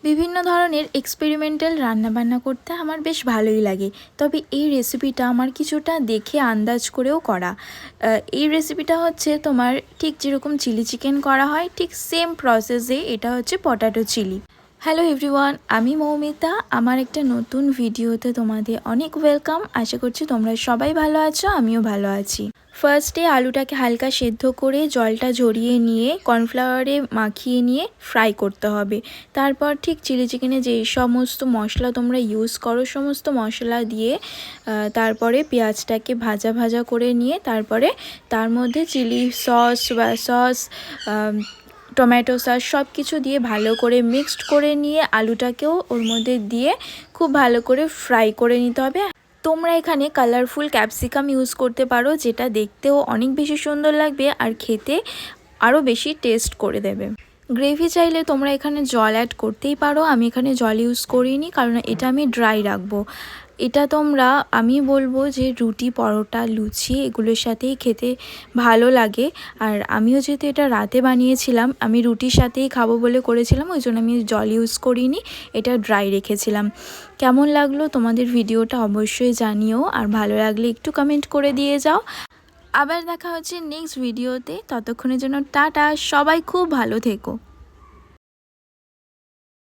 বিভিন্ন ধরনের এক্সপেরিমেন্টাল রান্নাবান্না করতে আমার বেশ ভালোই লাগে। তবে এই রেসিপিটা আমার কিছুটা দেখে আন্দাজ করেও করা। এই রেসিপিটা হচ্ছে তোমার ঠিক যেরকম চিলি চিকেন করা হয় ঠিক সেম প্রসেসে এটা হচ্ছে পটাটো চিলি। হ্যালো এভরিওয়ান, আমি মৌমিতা। আমার একটা নতুন ভিডিওতে তোমাদের অনেক ওয়েলকাম। আশা করছি তোমরা সবাই ভালো আছো, আমিও ভালো আছি। ফার্স্টে আলুটাকে হালকা সেদ্ধ করে জলটা ঝরিয়ে নিয়ে কর্নফ্লাওয়ারে মাখিয়ে নিয়ে ফ্রাই করতে হবে। তারপর ঠিক চিলি চিকেনে যে সমস্ত মশলা তোমরা ইউজ করো সমস্ত মশলা দিয়ে তারপরে পেঁয়াজটাকে ভাজা ভাজা করে নিয়ে তারপরে তার মধ্যে chilli sauce, soya sauce, tomato sauce সব কিছু দিয়ে ভালো করে মিক্সড করে নিয়ে আলুটাকেও ওর মধ্যে দিয়ে খুব ভালো করে ফ্রাই করে নিতে হবে। তোমরা এখানে কালারফুল ক্যাপসিকাম ইউজ করতে পারো, যেটা দেখতেও অনেক বেশি সুন্দর লাগবে আর খেতে আরও বেশি টেস্ট করে দেবে। গ্রেভি চাইলে তোমরা এখানে জল অ্যাড করতেই পারো, আমি এখানে জল ইউজ করিনি কারণ এটা আমি ড্রাই রাখবো। এটা তোমরা আমি বলবো যে রুটি, পরোটা, লুচি এগুলোর সাথেই খেতে ভালো লাগে। আর আমিও যেহেতু এটা রাতে বানিয়েছিলাম, আমি রুটির সাথেই খাবো বলে করেছিলাম, ওই জন্য আমি জল ইউজ করিনি, এটা ড্রাই রেখেছিলাম। কেমন লাগলো তোমাদের ভিডিওটা অবশ্যই জানিও, আর ভালো লাগলে একটু কমেন্ট করে দিয়ে যাও। আবার দেখা হচ্ছে নেক্সট ভিডিওতে, ততক্ষণের জন্য টাটা, সবাই খুব ভালো থেকো।